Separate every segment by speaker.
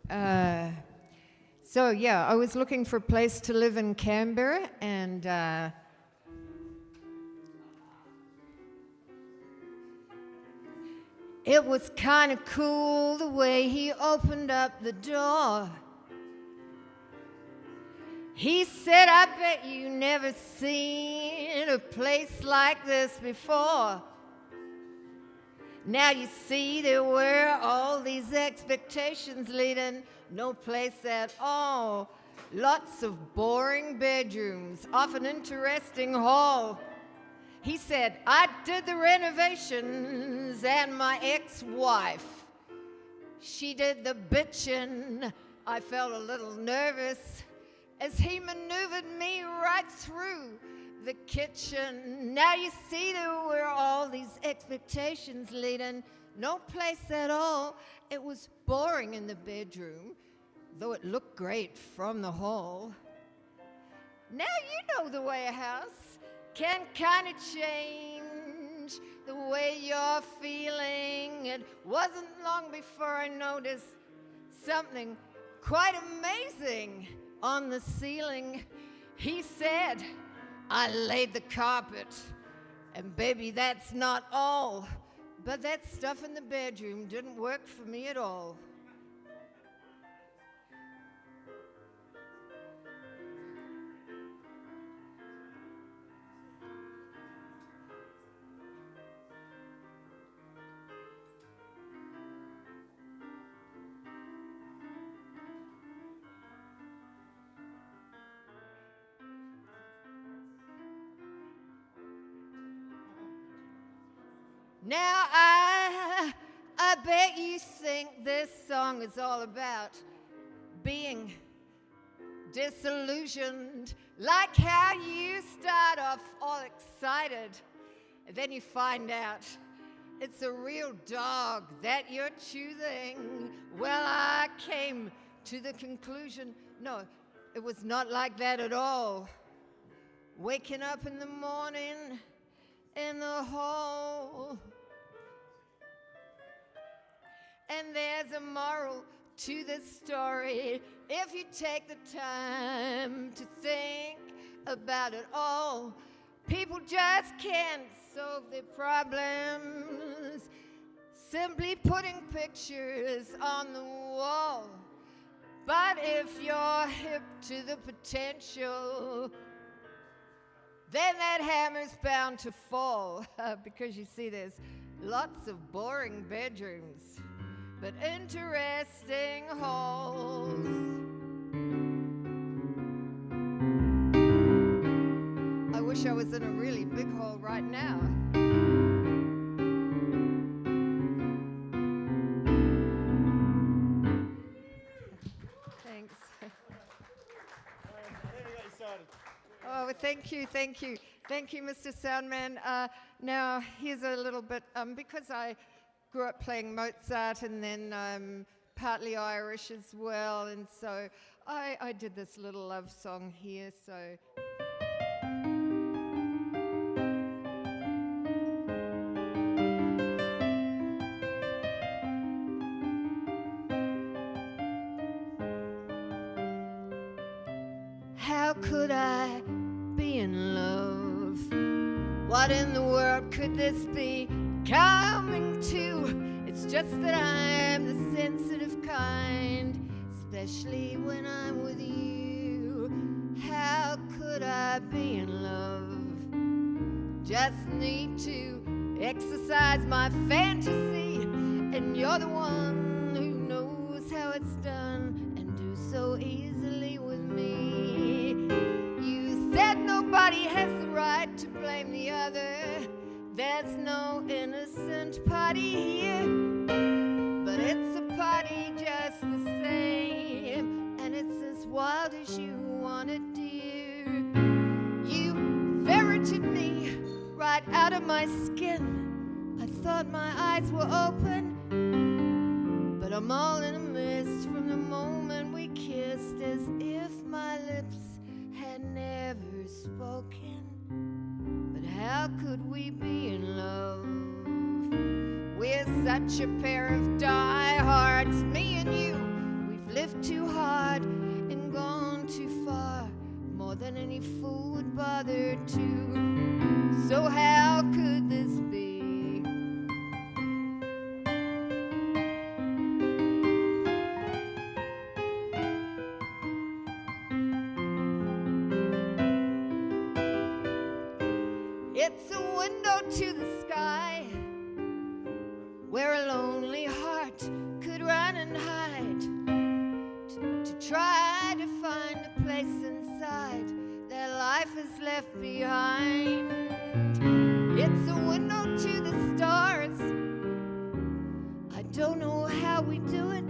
Speaker 1: So yeah, I was looking for a place to live in Canberra, and it was kind of cool the way he opened up the door. He said, "I bet you never seen a place like this before." Now you see, there were all these expectations leading no place at all. Lots of boring bedrooms, off an interesting hall. He said, "I did the renovations and my ex-wife, she did the bitchin'." I felt a little nervous as he maneuvered me right through the kitchen. Now you see, there were all these expectations leading no place at all. It was boring in the bedroom, though it looked great from the hall. Now you know the way a house can kind of change the way you're feeling. It wasn't long before I noticed something quite amazing on the ceiling. He said, "I laid the carpet, and baby, that's not all." But that stuff in the bedroom didn't work for me at all. Now I bet you think this song is all about being disillusioned, like how you start off all excited, and then you find out it's a real dog that you're choosing. Well, I came to the conclusion, no, it was not like that at all. Waking up in the morning in the hall, and there's a moral to this story if you take the time to think about it all. People just can't solve their problems simply putting pictures on the wall. But if you're hip to the potential, then that hammer's bound to fall. Because you see, there's lots of boring bedrooms, but interesting halls. I wish I was in a really big hall right now. Thanks. Oh, thank you, Mr. Soundman. Now, here's a little bit, because I grew up playing Mozart and then partly Irish as well, and so I did this little love song here, so. How could I be in love? What in the world could this be coming to? It's just that I'm the sensitive kind, especially when I'm with you. How could I be in love? Just need to exercise my fantasy, and you're the one who knows how it's done, and do so easily with me. You said nobody has the right to blame the other. There's no innocent party here, but it's a party just the same, and it's as wild as you want it, dear. You ferreted me right out of my skin. I thought my eyes were open, but I'm all in a mist from the moment we kissed, as if my lips had never spoken. But how could we be in love? We're such a pair of diehards, me and you. We've lived other two. So how could this be? It's a window to the sky where a lonely heart could run and hide to try to find a place inside that life is left behind. It's a window to the stars. I don't know how we do it,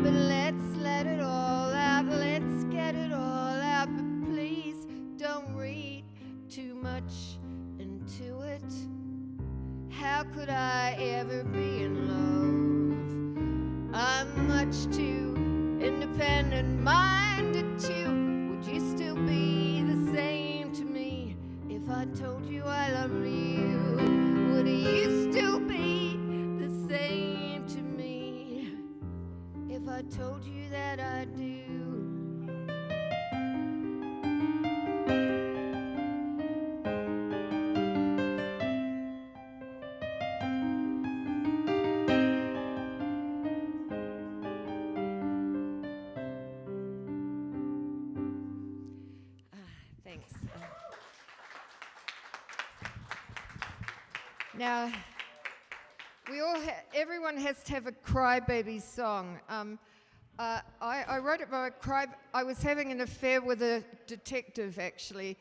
Speaker 1: but let's let it all out. Let's get it all out, but please don't read too much into it. How could I ever be in love? I'm much too independent-minded too. Would you still be the same to me if I told you I love you? Would you still be the same to me if I told you that I do? Thanks. Now, everyone has to have a crybaby song. I wrote it by I was having an affair with a detective, actually,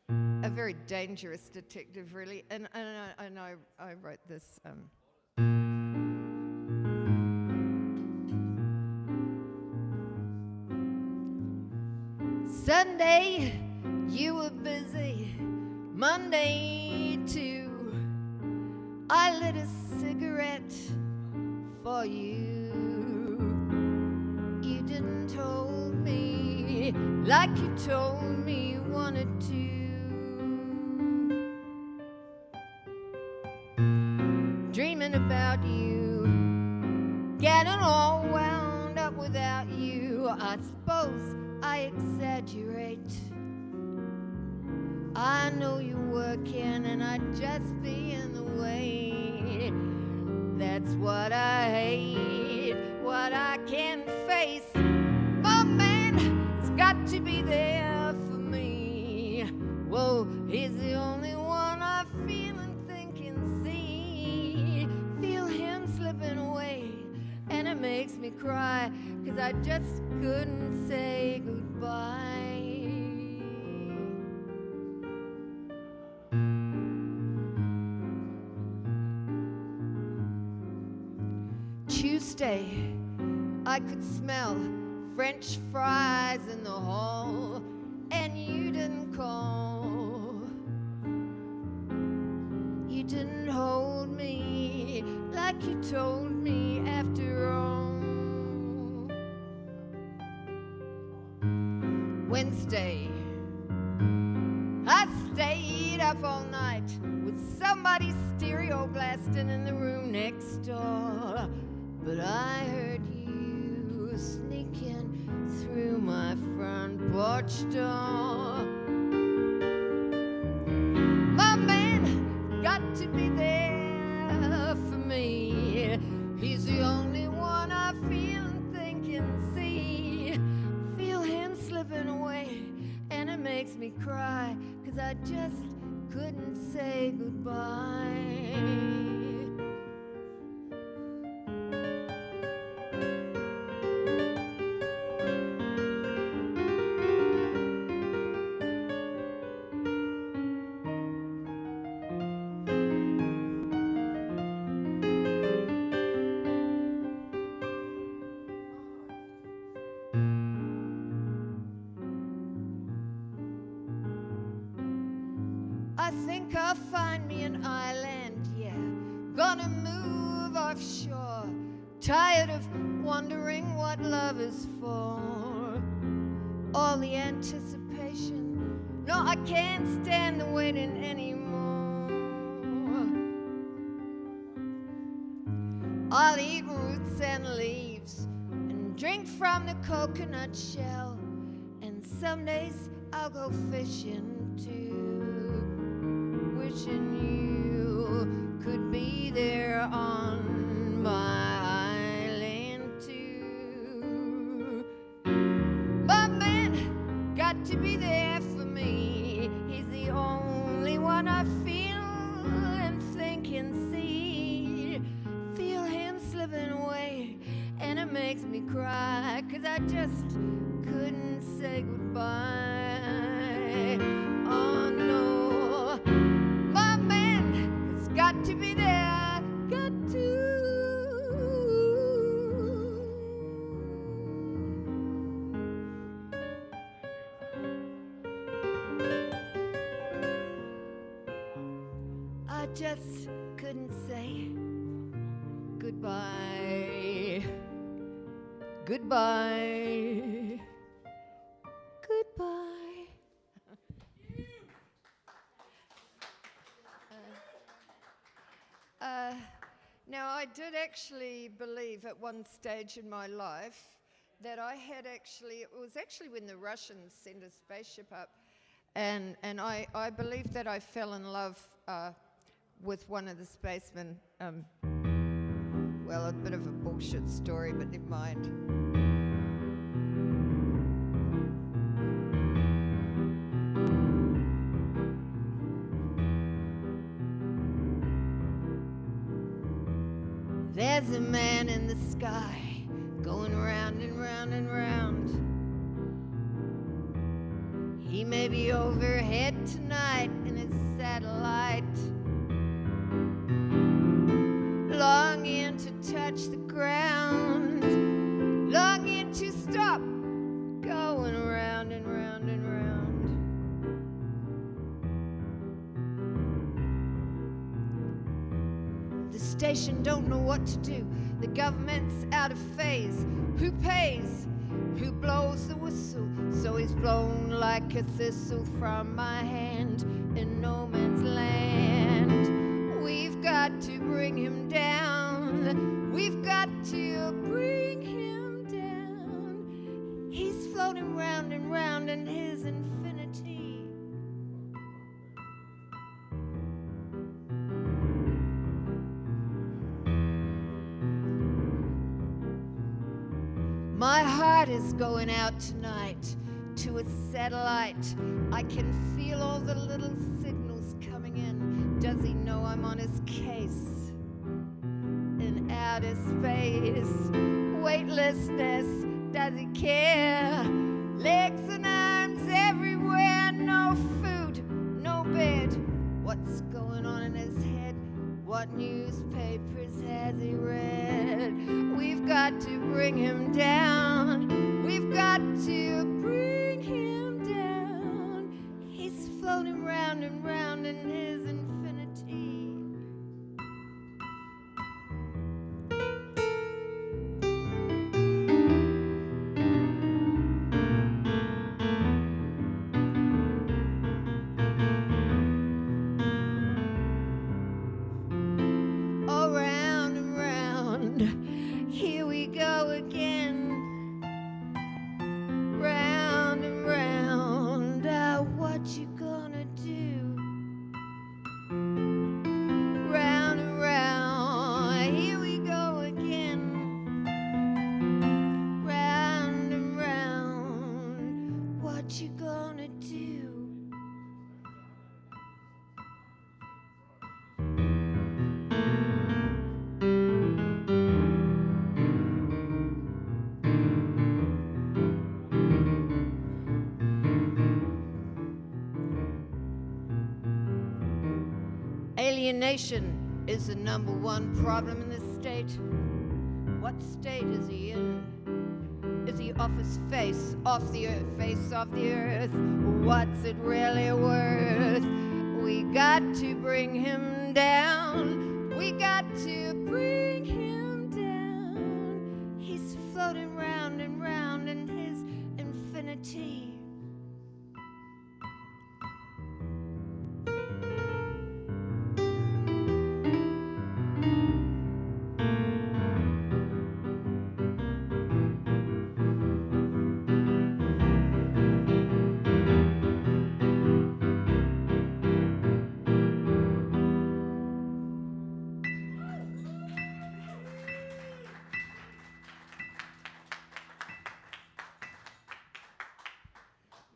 Speaker 1: a very dangerous detective, really, and I wrote this. Sunday, you were busy. Monday, too. I lit a cigarette for you. You didn't hold me like you told me you wanted to. Dreaming about you, getting all wound up without you. I suppose I exaggerate. I know you're working and I'd just be in the way. That's what I hate, what I can't face. My man has got to be there for me. Whoa, he's the only one I feel and think and see. Feel him slipping away and it makes me cry, 'cause I just couldn't say goodbye. Tuesday, I could smell French fries in the hall, and you didn't call. You didn't hold me like you told me after all. Wednesday, I stayed up all night with somebody stereo blasting in the room next door. But I heard you sneaking through my front porch door. My man got to be there for me. He's the only one I feel and think and see. Feel him slipping away and it makes me cry, 'cause I just couldn't say goodbye. I think I'll find me an island, yeah. Gonna move offshore. Tired of wondering what love is for. All the anticipation. No, I can't stand the waiting anymore. I'll eat roots and leaves and drink from the coconut shell. And some days I'll go fishing too, wishing you could be there on my island too. My man got to be there for me. He's the only one I feel and think and see. Feel him slipping away, and it makes me cry, 'cause I just couldn't say goodbye. Oh no, my man has got to be there, got to. I just couldn't say goodbye. Goodbye. Goodbye. Now, I did actually believe at one stage in my life that I had actually, it was actually when the Russians sent a spaceship up, and I believed that I fell in love with one of the spacemen. Well, a bit of a bullshit story, but never mind. There's a man in the sky going round and round and round. He may be overhead tonight in his satellite, longing to touch the ground, longing to stop going round and round and round. The station don't know what to do. The government's out of phase. Who pays? Who blows the whistle? So he's blown like a thistle from my hand in no man's land. We've got to bring him down. We've got to bring him down. He's floating round and round in his infinity. My heart is going out tonight to a satellite. I can feel all the little signals coming in. Does he know I'm on his case? In outer space, weightlessness, does he care? Legs and arms everywhere, no food, no bed. What's going on in his head? What newspapers has he read? We've got to bring him down. We've got to bring him down. He's floating round and round in his infinity. Oh, round and round, here we go again. Round and round, what you gonna do? Round and round, here we go again. Round and round, what you gonna do? Alienation is the #1 problem in this state. What state is he in? Is he off his face, off the face of the earth? What's it really worth? We got to bring him down. We got to bring him down. He's floating round and round in his infinity.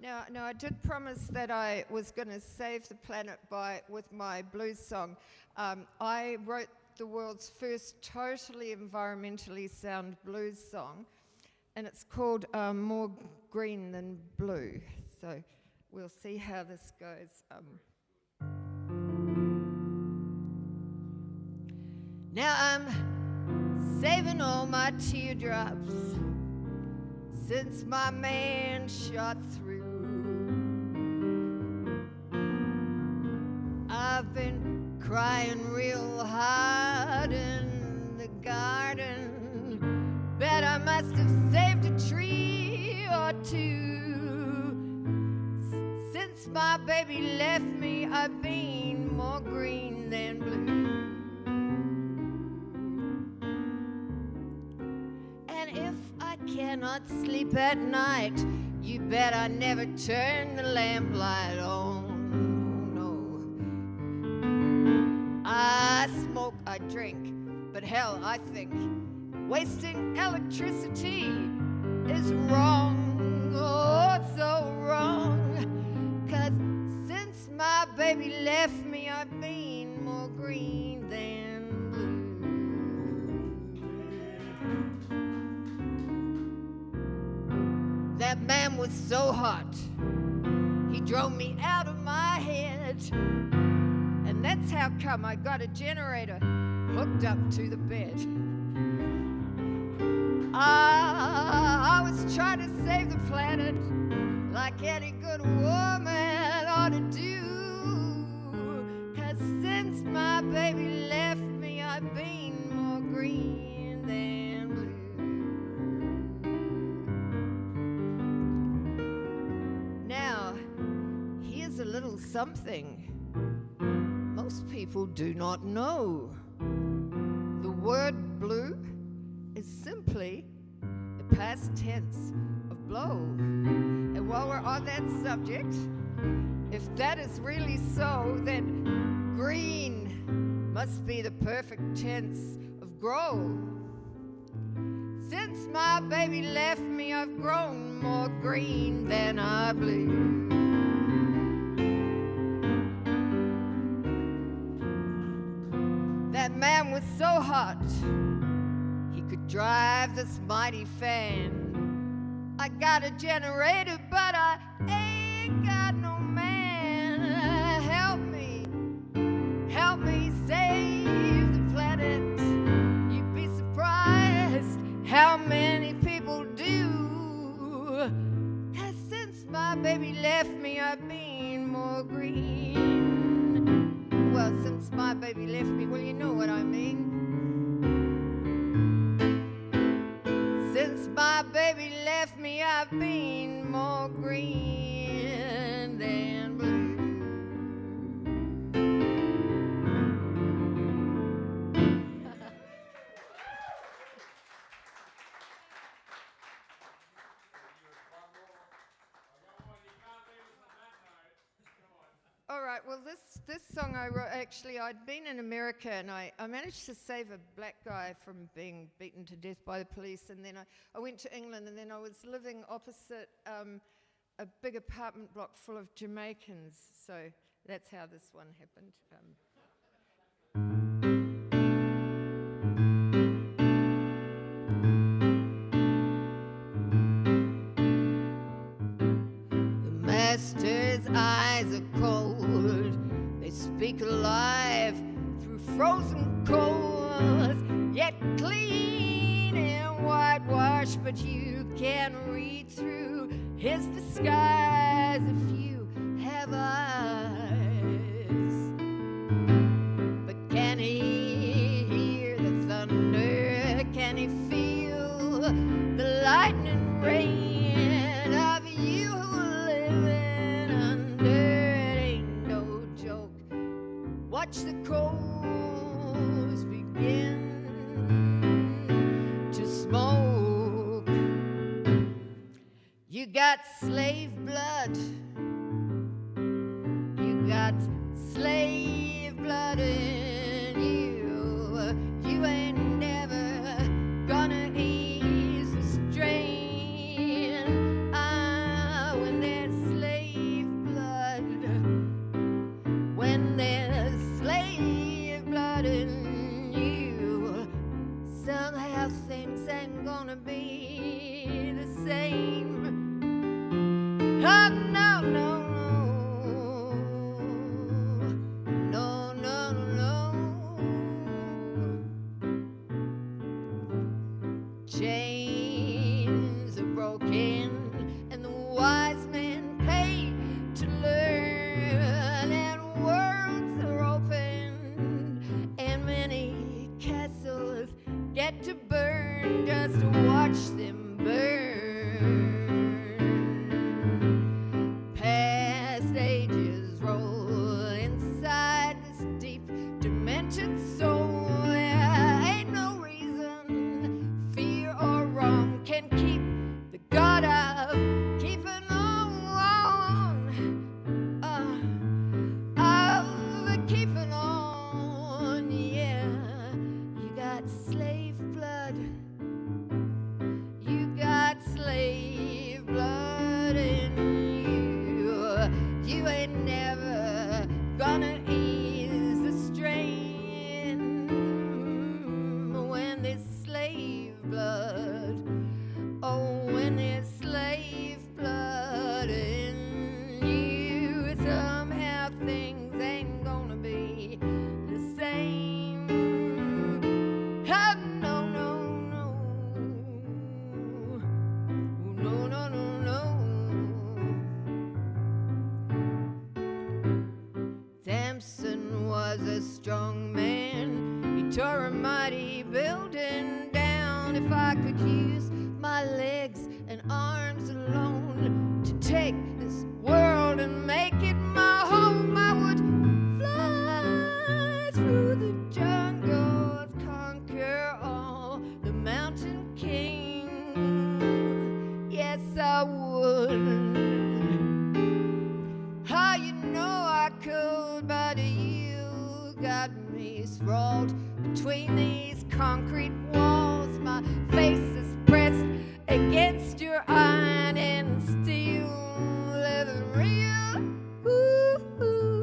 Speaker 1: Now, I did promise that I was going to save the planet with my blues song. I wrote the world's first totally environmentally sound blues song, and it's called More Green Than Blue. So we'll see how this goes. Now I'm saving all my teardrops since my man shot through. I've been crying real hard in the garden. Bet I must have saved a tree or two. Since my baby left me, I've been more green than blue. And if I cannot sleep at night, you bet I never turn the lamplight on. I smoke, I drink, but hell, I think wasting electricity is wrong, oh, so wrong. 'Cause since my baby left me, I've been more green than blue. That man was so hot, he drove me out of my head. And that's how come I got a generator hooked up to the bed. I was trying to save the planet like any good woman ought to do. 'Cause since my baby left me, I've been more green than blue. Now, here's a little something most people do not know. The word blue is simply the past tense of blow. And while we're on that subject, if that is really so, then green must be the perfect tense of grow. Since my baby left me, I've grown more green than I blue. That man was so hot, he could drive this mighty fan. I got a generator, but I ain't got no man. Help me save the planet. You'd be surprised how many people do. 'Cause since my baby left me, I've been more green. Well, since my baby left me, well, you know what I mean. Since my baby left me, I've been more green than blue. All right, well, this song I wrote, actually, I'd been in America, and I managed to save a black guy from being beaten to death by the police, and then I went to England, and then I was living opposite a big apartment block full of Jamaicans, so that's how this one happened. Master's eyes are cold, they speak alive through frozen coals, yet clean and whitewashed, but you can read through his disguise if you have eyes. But can he hear the thunder? Can he feel the lightning rain? Watch the coals begin to smoke. You got slave blood. You got slave blood in you. You ain't never gonna ease the strain. When there's slave be the same. Oh, no, no, no, no, no, no. Chains are broken and the wise men pay to learn, and worlds are open and many castles get to burn just to watch them burn. Past ages roll inside this deep demented soul. There ain't no reason fear or wrong can keep the God of keeping on, of keeping on. Yeah, you got slave blood. You got slave blood in you. You ain't never gonna ease the strain when there's slave blood. Oh, when there's slave blood in you, somehow things ain't gonna be the same. Oh, no, no, no. No, no, no, no. Samson was a strong man. He tore a mighty building down. If I could use my legs and arms alone to take this world and make it my home, I would fly through the jungles, conquer all the mountain kings. Yes, I would. How you know I could, but you got me sprawled between these concrete walls. My face is pressed against your iron and steel, living real. Ooh, ooh,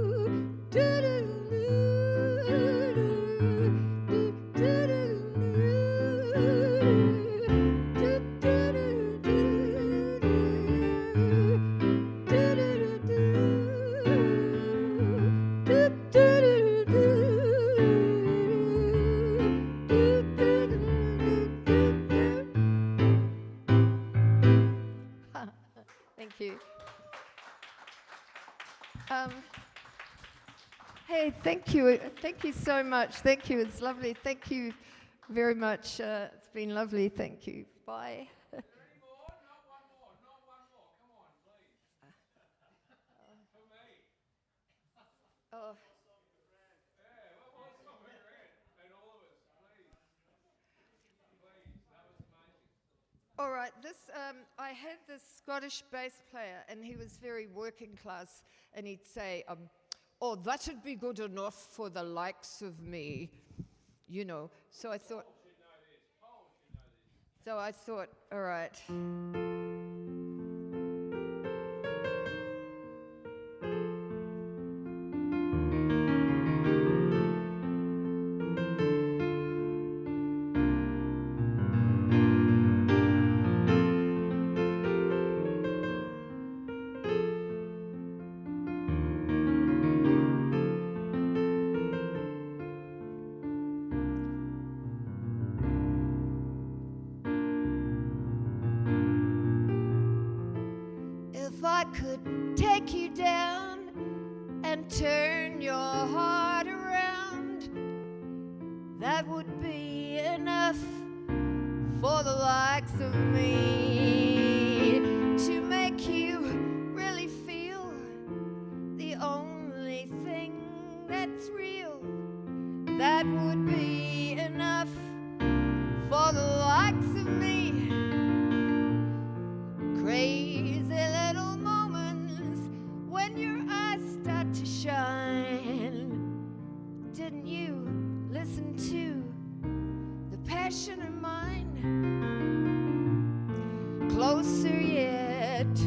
Speaker 1: Thank you. Hey, thank you. Thank you so much. Thank you. It's lovely. Thank you very much. It's been lovely. Thank you. Bye.
Speaker 2: Any more? Not one more. Not one more. Come on, please. For me.
Speaker 1: Oh.
Speaker 2: Yeah, what was something red? And all of us, please. Please, that was amazing.
Speaker 1: All right, I had this Scottish bass player, and he was very working class, and he'd say, oh, that'd be good enough for the likes of me, you know. So I thought, all right. If I could take you down and turn your heart around, that would be enough for the likes of me, to make you really feel the only thing that's real. That would be enough for the likes of me. Crazy little moments when your eyes start to shine. Didn't you listen to the passion in mine? Closer yet,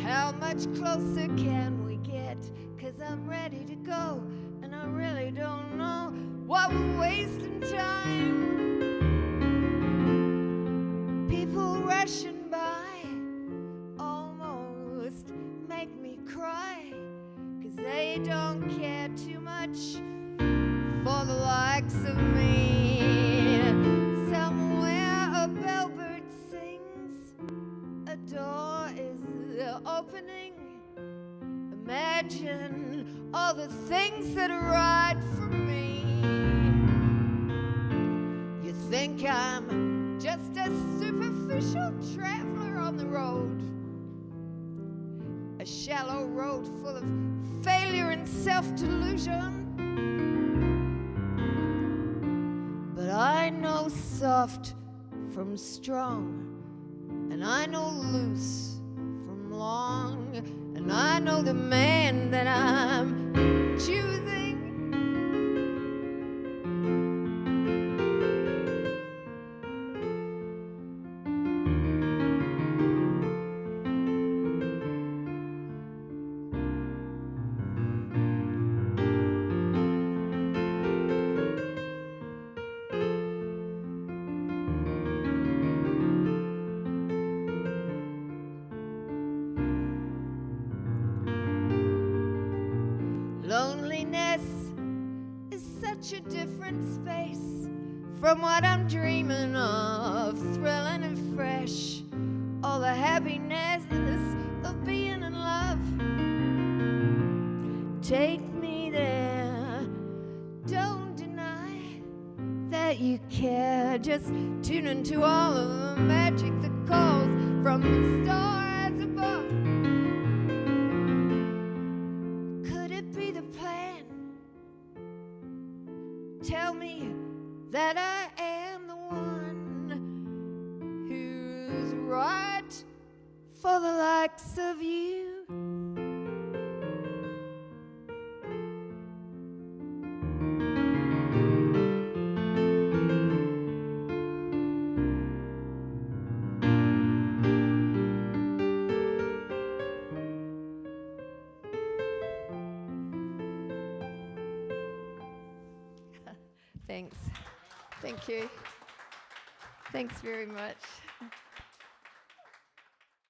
Speaker 1: how much closer can we get? 'Cause I'm ready to go, and I really don't know why we're wasting time. crashing by almost make me cry, 'cause they don't care too much for the likes of me. Somewhere a bellbird sings, a door is opening. Imagine all the things that are right for me. You think I'm just a superficial traveler on the road, a shallow road full of failure and self-delusion. But I know soft from strong, and I know loose from long, and I know the man that I'm choosing. Loneliness is such a different space from what I'm dreaming of, thrilling and fresh. All the happiness of being in love. Take me there, don't deny that you care. Just tune into all of the magic that calls from the stars above. Tell me that I am the one who's right for the likes of you. Thanks. Thank you. Thanks very much.